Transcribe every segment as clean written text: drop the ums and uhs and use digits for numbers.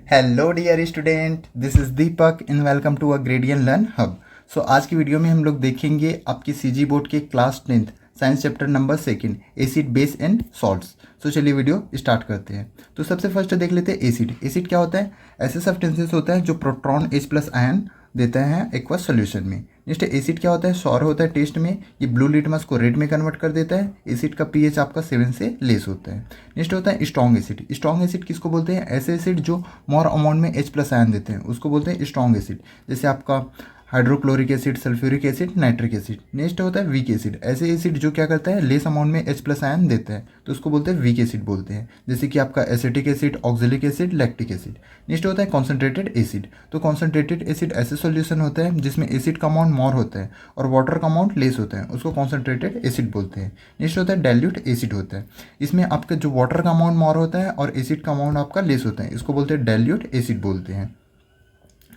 Hello dear student, this is Deepak and welcome to a gradient learn hub. So आज की video में हम लोग देखेंगे आपकी सीजी बोर्ड के class 10th science chapter number 2 acid base and salts. So चलिए वीडियो स्टार्ट करते हैं। तो सबसे फर्स्ट देख लेते हैं एसिड। एसिड क्या होता है? ऐसे सब्सटेंसेस होता है जो प्रोटॉन H प्लस आयन देते हैं एक्वस सोल्यूशन में। नेक्स्ट एसिड क्या होता है? सौर होता है टेस्ट में, ये ब्लू लिटमस को रेड में कन्वर्ट कर देता है। एसिड का पीएच आपका 7 से लेस होता है। नेक्स्ट होता है स्ट्रॉन्ग एसिड। स्ट्रॉन्ग एसिड किसको बोलते हैं? ऐसे एसिड जो मोर अमाउंट में H प्लस आयन देते हैं उसको बोलते हैं स्ट्रॉन्ग एसिड, जैसे आपका hydrochloric acid, sulphuric acid, nitric acid. Next होता है वीक एसिड। ऐसे एसिड जो क्या करता है लेस अमाउंट में H प्लस आयन देता है तो उसको बोलते हैं वीक एसिड बोलते हैं, जैसे कि आपका acetic acid, oxalic acid, lactic acid. Next होता है कॉन्सेंट्रेटेड एसिड। तो कॉन्सेंट्रेटेड एसिड ऐसे सॉल्यूशन होता है जिसमें एसिड का अमाउंट मोर होता है और वाटर का अमाउंट लेस होता है, उसको कॉन्सेंट्रेटेड एसिड बोलते हैं। नेक्स्ट होता है डाइल्यूट एसिड होता है। इसमें आपका जो वाटर का अमाउंट मोर होता है और एसिड का अमाउंट आपका लेस होता है, इसको बोलते हैं डाइल्यूट एसिड बोलते हैं।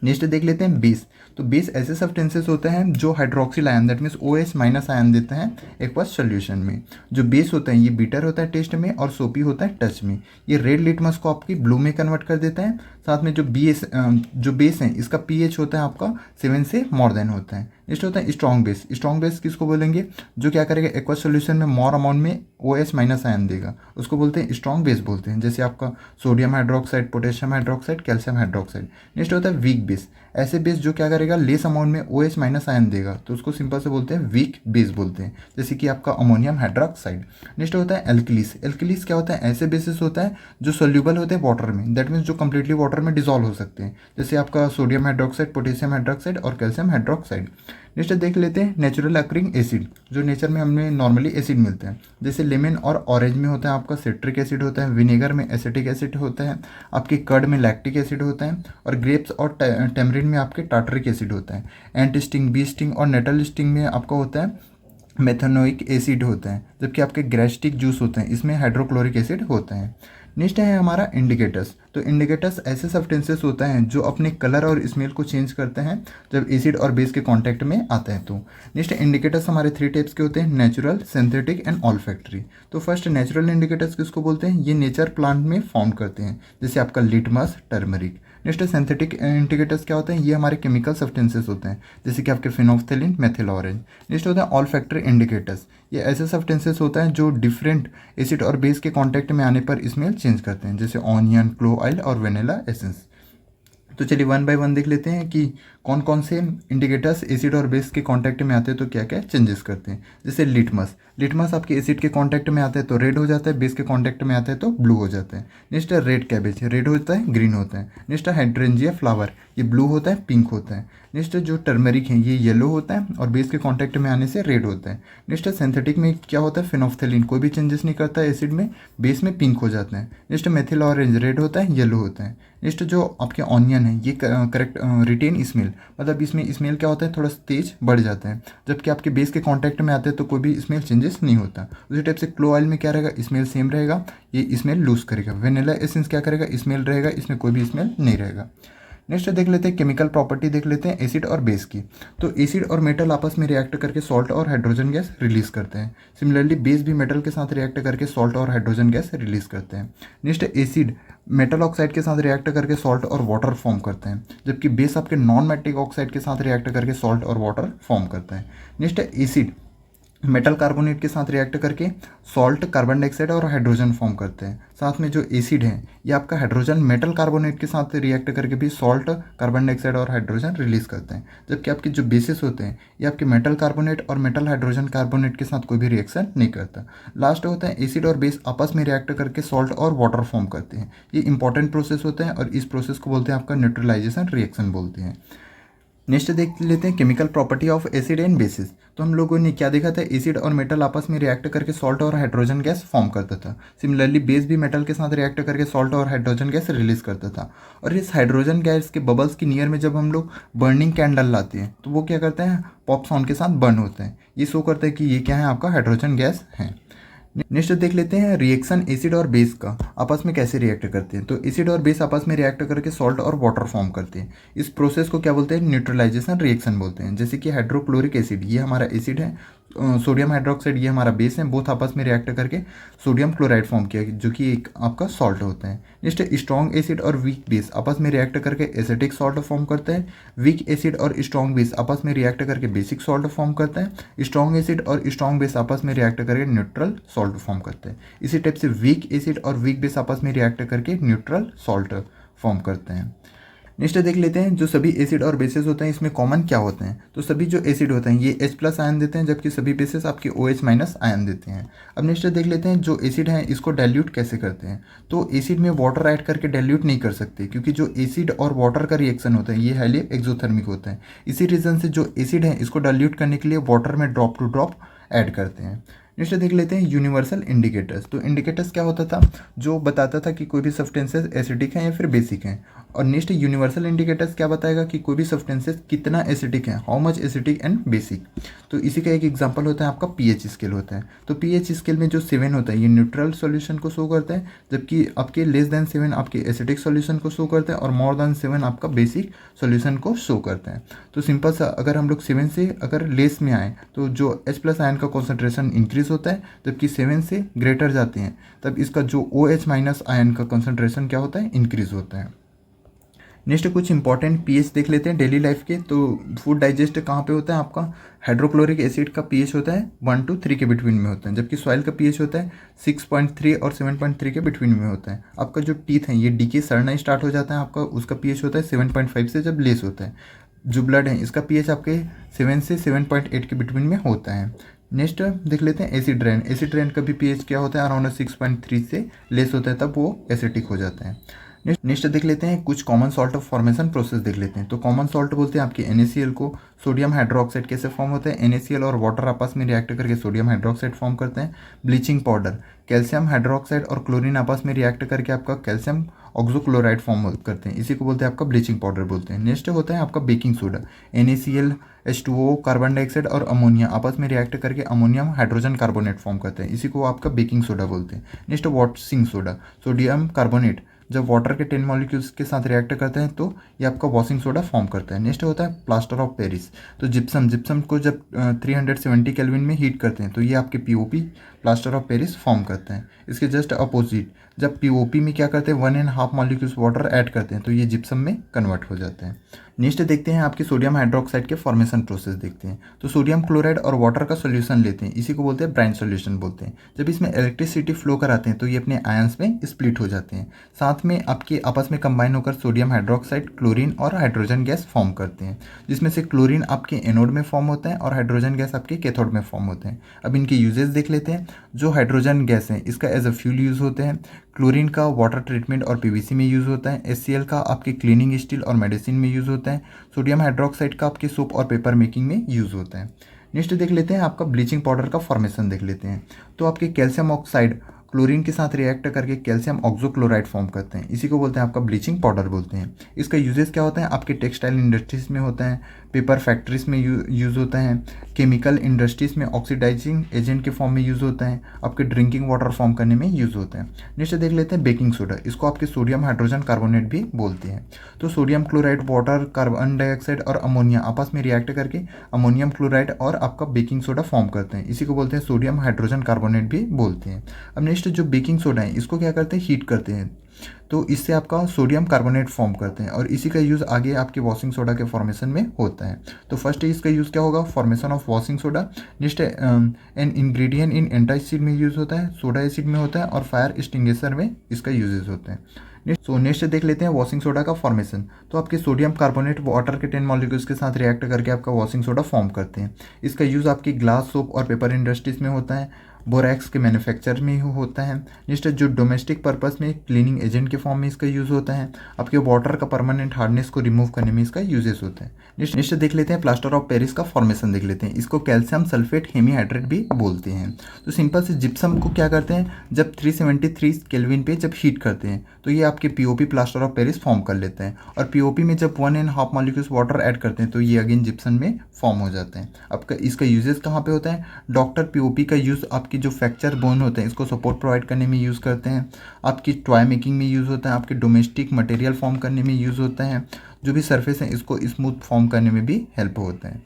नेक्स्ट देख लेते हैं बेस। तो बेस ऐसे सब्सटेंसेस होते हैं जो hydroxyl ion that means OH minus ion देते हैं एक्वस सोल्यूशन में। जो बेस होता है ये बीटर होता है टेस्ट में और सोपी होता है टच में। ये रेड लिटमस को आपकी ब्लू में कन्वर्ट कर देता है। साथ में जो बेस है इसका पीएच होता है आपका 7 से मोर देन होता है। नेक्स्ट होता है स्ट्रॉन्ग बेस। स्ट्रॉन्ग बेस किसको बोलेंगे? जो क्या करेगा एक्वस सोल्यूशन में मोर अमाउंट में OH माइनस आयन देगा, उसको बोलते हैं स्ट्रॉन्ग बेस बोलते हैं, जैसे आपका sodium hydroxide, potassium hydroxide, calcium hydroxide. Next होता है वीक बेस। ऐसे बेस जो क्या करेगा लेस अमाउंट में OH माइनस आयन देगा तो उसको सिंपल से बोलते हैं वीक बेस बोलते हैं, जैसे कि आपका अमोनियम हाइड्रोक्साइड। नेक्स्ट होता है एल्कलीस। एल्कलीस क्या होता है? ऐसे बेसिस होता है जो सोल्यूबल होते हैं वाटर में, दैट मीन्स जो कंप्लीटली वाटर में डिजॉल्व हो सकते हैं, जैसे आपका सोडियम हाइड्रोक्साइड, पोटेशियम हाइड्रोक्साइड और कैल्शियम हाइड्रोक्साइड। नेक्स्ट देख लेते हैं नेचुरल अक्रिंग एसिड। जो नेचर में हमें नॉर्मली एसिड मिलते हैं, जैसे लेमन और ऑरेंज में होता है आपका सिट्रिक एसिड होता है, विनेगर में एसिटिक एसिड होता है, आपके कर्ड में लैक्टिक एसिड होता है और ग्रेप्स और टेमरिन में आपके टार्टरिक एसिड होता है। एंट स्टिंग, बी स्टिंग और नेटल स्टिंग में आपका होता है मेथनोइक एसिड होता है, जबकि आपके ग्रेस्टिक जूस होते हैं इसमें हाइड्रोक्लोरिक एसिड होता है। नेक्स्ट है हमारा इंडिकेटर्स। तो इंडिकेटर्स ऐसे सब्सटेंसेस होते हैं जो अपने कलर और स्मेल को चेंज करते हैं जब एसिड और बेस के कांटेक्ट में आते हैं। तो नेक्स्ट इंडिकेटर्स हमारे 3 टाइप्स के होते हैं, नेचुरल, सिंथेटिक एंड ऑल्फैक्टरी। तो फर्स्ट नेचुरल इंडिकेटर्स किसको बोलते हैं? ये नेचर प्लांट में फॉर्म करते हैं, जैसे आपका litmus, turmeric. Next synthetic indicators क्या होते हैं? ये हमारे केमिकल सब्सटेंसेस होते हैं, जैसे कि आपके फिनोफ्थेलिन, मेथिल ऑरेंज। नेक्स्ट होता है ऑल्फैक्टरी इंडिकेटर्स। ये ऐसे सब्सटेंसेस होता है जो डिफरेंट एसिड और बेस के कांटेक्ट में आने पर स्मेल चेंज करते हैं, जैसे ऑनियन, क्लोव ऑयल और वेनिला एसेंस। तो चलिए 1 बाय 1 देख लेते हैं कि कौन कौन से इंडिकेटर्स एसिड और बेस के कांटेक्ट में आते हैं तो क्या क्या चेंजेस करते हैं। जैसे लिटमस। लिटमस आपके एसिड के कांटेक्ट में आता है तो रेड हो जाता है, बेस के कांटेक्ट में आता है तो ब्लू हो जाता है। नेक्स्ट है रेड कैबेज। रेड होता है, ग्रीन होता है। नेक्स्ट है हाइड्रेंजिया फ्लावर। ये ब्लू होता है, पिंक होता है। नेक्स्ट जो टर्मरिक है ये येलो होता है और बेस के कांटेक्ट में आने से रेड होता है। नेक्स्ट सिंथेटिक में क्या होता है? फिनोफ्थेलिन कोई भी चेंजेस नहीं करता है एसिड में, बेस में पिंक हो जाता है। नेक्स्ट मेथिल ऑरेंज, रेड होता है, येलो होता है। नेक्स्ट जो आपके ऑनियन है ये करेक्ट रिटेन स्मेल, मतलब इसमें स्मेल क्या होता है थोड़ा तेज बढ़ जाता है, जबकि आपके बेस के कांटेक्ट में आते हैं तो कोई भी स्मेल चेंजेस नहीं होता। उसी टाइप से क्लो ऑयल में क्या रहेगा? स्मेल सेम रहेगा, ये स्मेल लूज करेगा। वेनिला एसेंस क्या करेगा? स्मेल रहेगा, इसमें कोई भी स्मेल नहीं रहेगा। नेक्स्ट देख लेते हैं केमिकल प्रॉपर्टी देख लेते हैं एसिड और बेस की। तो एसिड और मेटल आपस में रिएक्ट करके सॉल्ट और हाइड्रोजन गैस रिलीज करते हैं। सिमिलरली बेस भी मेटल के साथ रिएक्ट करके सॉल्ट और हाइड्रोजन गैस रिलीज करते हैं। नेक्स्ट एसिड मेटल ऑक्साइड के साथ रिएक्ट करके सॉल्ट और वाटर फॉर्म करते हैं, जबकि बेस आपके नॉन मेटिक ऑक्साइड के साथ रिएक्ट करके सॉल्ट और वाटर फॉर्म करता है। नेक्स्ट एसिड मेटल कार्बोनेट के साथ रिएक्ट करके सॉल्ट, कार्बन डाइऑक्साइड और हाइड्रोजन फॉर्म करते हैं। साथ में जो एसिड है ये आपका हाइड्रोजन मेटल कार्बोनेट के साथ रिएक्ट करके भी सॉल्ट, कार्बन डाइऑक्साइड और हाइड्रोजन रिलीज करते हैं, जबकि आपके जो बेसिस होते हैं ये आपके मेटल कार्बोनेट और मेटल हाइड्रोजन कार्बोनेट के साथ कोई भी रिएक्शन नहीं करता। लास्ट होता है एसिड और बेस आपस में रिएक्ट करके सॉल्ट और वाटर फॉर्म करते हैं। ये इंपॉर्टेंट प्रोसेस होता है और इस प्रोसेस को बोलते हैं आपका न्यूट्रलाइजेशन रिएक्शन बोलते हैं। नेक्स्ट देख लेते हैं chemical property of acid and bases. तो हम लोगों ने क्या देखा था? एसिड और मेटल आपस में रिएक्ट करके सॉल्ट और हाइड्रोजन गैस फॉर्म करता था। सिमिलरली बेस भी मेटल के साथ रिएक्ट करके सॉल्ट और हाइड्रोजन गैस रिलीज करता था। और इस हाइड्रोजन गैस के बबल्स की नियर में जब हम लोग बर्निंग कैंडल लाते हैं तो वो क्या करते हैं? पॉप साउंड के साथ बर्न होते हैं। ये शो करता है कि ये क्या है? आपका हाइड्रोजन गैस है। नेक्स्ट देख लेते हैं रिएक्शन एसिड और बेस का आपस में कैसे रिएक्ट करते हैं। तो एसिड और बेस आपस में रिएक्ट करके सॉल्ट और वाटर फॉर्म करते हैं। इस प्रोसेस को क्या बोलते हैं? न्यूट्रलाइजेशन रिएक्शन बोलते हैं। जैसे कि हाइड्रोक्लोरिक एसिड, ये हमारा एसिड है सोडियम हाइड्रोक्साइड ये हमारा बेस है, बोथ आपस में रिएक्ट करके सोडियम क्लोराइड फॉर्म किया जो कि एक आपका सॉल्ट होता है। नेक्स्ट स्ट्रॉन्ग एसिड और वीक बेस आपस में रिएक्ट करके एसिडिक सॉल्ट फॉर्म करते हैं। वीक एसिड और स्ट्रॉन्ग बेस आपस में रिएक्ट करके बेसिक सॉल्ट फॉर्म करते हैं। स्ट्रॉन्ग एसिड और स्ट्रॉन्ग बेस आपस में रिएक्ट करके न्यूट्रल सॉल्ट फॉर्म करते हैं। इसी टाइप से वीक एसिड और वीक बेस आपस में रिएक्ट करके न्यूट्रल सॉल्ट फॉर्म करते हैं। नेक्स्ट देख लेते हैं जो सभी एसिड और बेसिस होते हैं इसमें कॉमन क्या होते हैं। तो सभी जो एसिड होते हैं ये H+ आयन देते हैं, जबकि सभी बेसिस आपके OH- आयन देते हैं। अब नेक्स्ट देख लेते हैं जो एसिड हैं इसको डाइल्यूट कैसे करते हैं। तो एसिड में वाटर ऐड करके डाइल्यूट नहीं कर सकते, क्योंकि जो एसिड और वाटर का रिएक्शन होता है ये हाईली एक्सोथर्मिक होता है। इसी रीज़न से जो एसिड है इसको डाइल्यूट करने के लिए वाटर में ड्रॉप टू ड्रॉप ऐड करते हैं। नेक्स्ट देख लेते हैं यूनिवर्सल इंडिकेटर्स। तो इंडिकेटर्स क्या होता था, जो बताता था कि कोई भी सब्सटेंसेस एसिडिक हैं या फिर बेसिक हैं। और नेक्स्ट यूनिवर्सल इंडिकेटर्स क्या बताएगा कि कोई भी सब्सटेंसेस कितना एसिडिक है, how much acidic and basic. तो इसी का एक एग्जांपल होता है आपका पीएच स्केल होता है। तो पीएच स्केल में जो 7 होता है ये न्यूट्रल सॉल्यूशन को शो करता है, जबकि आपके लेस देन 7 आपके एसिडिक सॉल्यूशन को शो करता है और मोर देन 7 आपका बेसिक सॉल्यूशन को शो करता है। तो सिंपल सा अगर हम लोग 7 से अगर लेस में आए तो जो H+ आयन का कॉन्सेंट्रेशन इंक्रीज होता है, जबकि 7 से ग्रेटर जाते हैं तब इसका जो OH- आयन का कॉन्सेंट्रेशन क्या होता है, इंक्रीज होता है। नेक्स्ट कुछ इंपॉर्टेंट पीएच देख लेते हैं डेली लाइफ के। तो फूड डाइजेस्ट कहाँ पे होता है आपका, हाइड्रोक्लोरिक एसिड का पीएच होता है 1 to 3 के बिटवीन में होता है, जबकि सॉइल का पीएच होता है 6.3 और 7.3 के बिटवीन में होता है। आपका जो टीथ है ये डीके सड़ना स्टार्ट हो जाता है आपका, उसका पीएच होता है 7.5 से जब लेस होता है। जो ब्लड है इसका पीएच आपके 7 से 7.8 के बिटवीन में होता है। नेक्स्ट देख लेते हैं एसिड रेन। एसिड रेन का भी पीएच क्या होता है, अराउंड 6.3 से लेस होता है, तब वो एसिडिक हो जाता है। नेक्स्ट देख लेते हैं कुछ common salt of formation process देख लेते हैं। तो कॉमन सॉल्ट बोलते हैं आपके NaCl को। सोडियम हाइड्रोक्साइड कैसे फॉर्म होता है, NaCl और वाटर आपस में रिएक्ट करके सोडियम हाइड्रोक्साइड फॉर्म करते हैं। ब्लीचिंग पाउडर, कैल्शियम हाइड्रोक्साइड और क्लोरीन आपस में रिएक्ट करके आपका कैल्शियम ऑक्सोक्लोराइड फॉर्म करते हैं, इसी को बोलते हैं आपका ब्लीचिंग पाउडर बोलते हैं। नेक्स्ट होता है आपका baking soda. NaCl, H2O, carbon dioxide और अमोनिया आपस में रिएक्ट करके अमोनियम हाइड्रोजन कार्बोनेट फॉर्म करते हैं, इसी को आपका बेकिंग सोडा बोलते हैं। Next washing soda, sodium carbonate जब वाटर के 10 मॉलिक्यूल्स के साथ रिएक्ट करते हैं तो ये आपका वॉशिंग सोडा फॉर्म करता है। नेक्स्ट होता है प्लास्टर ऑफ पेरिस। तो जिप्सम को जब 370 केल्विन में हीट करते हैं तो ये आपके POP plaster of Paris form करते हैं। इसके जस्ट अपोजिट जब POP में क्या करते हैं 1.5 मॉलिक्यूल्स वाटर ऐड करते हैं तो ये जिप्सम में कन्वर्ट हो जाते हैं। नेक्स्ट देखते हैं आपके सोडियम हाइड्रोक्साइड के फॉर्मेशन प्रोसेस देखते हैं। तो सोडियम क्लोराइड और वाटर का सोल्यूशन लेते हैं, इसी को बोलते हैं ब्राइन सोल्यूशन बोलते हैं। जब इसमें इलेक्ट्रिसिटी फ्लो कराते हैं तो ये अपने आयंस में स्प्लिट हो जाते हैं, साथ में आपके आपस में कंबाइन होकर सोडियम हाइड्रोक्साइड, क्लोरीन और हाइड्रोजन गैस फॉर्म करते हैं, जिसमें से क्लोरीन आपके एनोड में फॉर्म होता है और हाइड्रोजन गैस आपके कैथोड में फॉर्म होते हैं। अब इनके यूजेस देख लेते हैं। जो हाइड्रोजन गैस है इसका एज अ फ्यूल यूज़ होते हैं। क्लोरीन का वाटर ट्रीटमेंट और PVC में यूज़ होता है। HCl का आपके क्लीनिंग स्टील और मेडिसिन में यूज़ होता है। सोडियम हाइड्रोक्साइड का आपके सोप और पेपर मेकिंग में यूज़ होता है। नेक्स्ट देख लेते हैं आपका ब्लीचिंग पाउडर का फॉर्मेशन देख लेते हैं। तो आपके कैल्शियम ऑक्साइड क्लोरीन के साथ रिएक्ट करके कैल्शियम ऑक्सोक्लोराइड फॉर्म करते हैं, इसी को बोलते हैं आपका ब्लीचिंग पाउडर बोलते हैं। इसका यूजेस क्या होता है, आपके टेक्सटाइल इंडस्ट्रीज में होता है, पेपर फैक्ट्रीज में यूज़ होता है, केमिकल इंडस्ट्रीज में ऑक्सीडाइजिंग एजेंट के फॉर्म में यूज़ होता है, आपके ड्रिंकिंग वाटर फॉर्म करने में यूज़ होता है। नेक्स्ट देख लेते हैं बेकिंग सोडा। इसको आपके सोडियम हाइड्रोजन कार्बोनेट भी बोलते हैं। तो sodium chloride, water, carbon dioxide और अमोनिया आपस में रिएक्ट करके अमोनियम क्लोराइड और आपका बेकिंग सोडा फॉर्म करते हैं, इसी को बोलते हैं सोडियम हाइड्रोजन कार्बोनेट भी बोलते हैं। अब नेक्स्ट जो बेकिंग सोडा है इसको क्या करते हैं, हीट करते हैं, तो इससे आपका सोडियम कार्बोनेट फॉर्म करते हैं और इसी का यूज़ आगे आपके वॉशिंग सोडा के फॉर्मेशन में होता है। तो फर्स्ट इसका यूज़ क्या होगा, formation of washing soda. Next an ingredient in antacid में यूज़ होता है, सोडा एसिड में होता है और फायर एक्सटिंग्विशर में इसका यूजेस होते हैं। नेक्स्ट देख लेते हैं वॉशिंग सोडा का फॉर्मेशन। तो आपके सोडियम कार्बोनेट वाटर के 10 मॉलिक्यूल्स के साथ रिएक्ट करके आपका वॉशिंग सोडा फॉर्म करते हैं। इसका यूज़ आपकी ग्लास, सोप और पेपर इंडस्ट्रीज में होता है, बोरैक्स के मैन्युफैक्चर में ही होता है। नेक्स्ट जो डोमेस्टिक पर्पस में क्लीनिंग एजेंट के फॉर्म में इसका यूज़ होता है, आपके वाटर का परमानेंट हार्डनेस को रिमूव करने में इसका यूजेस होता है। नेक्स्ट देख लेते हैं प्लास्टर ऑफ पेरिस का फॉर्मेशन देख लेते हैं। इसको कैल्शियम सल्फेट हेमीहाइड्रेट भी बोलते हैं। तो सिंपल से जिप्सम को क्या करते हैं, जब 373 केल्विन पे जब हीट करते हैं तो ये आपके POP plaster of Paris form कर लेते हैं और POP में जब 1.5 मॉलिक्यूल्स वाटर ऐड करते हैं तो ये अगेन जिप्सम में फॉर्म हो जाते हैं। आपका इसका यूजेस कहाँ पे होता है, डॉक्टर POP का यूज़ आपकी जो फ्रैक्चर बोन होते हैं इसको सपोर्ट प्रोवाइड करने में यूज़ करते हैं, आपकी टॉय मेकिंग में यूज़ होता है, आपके डोमेस्टिक मटेरियल फॉर्म करने में यूज़ होता है, जो भी सरफेस है इसको स्मूथ फॉर्म करने में भी हेल्प होता है।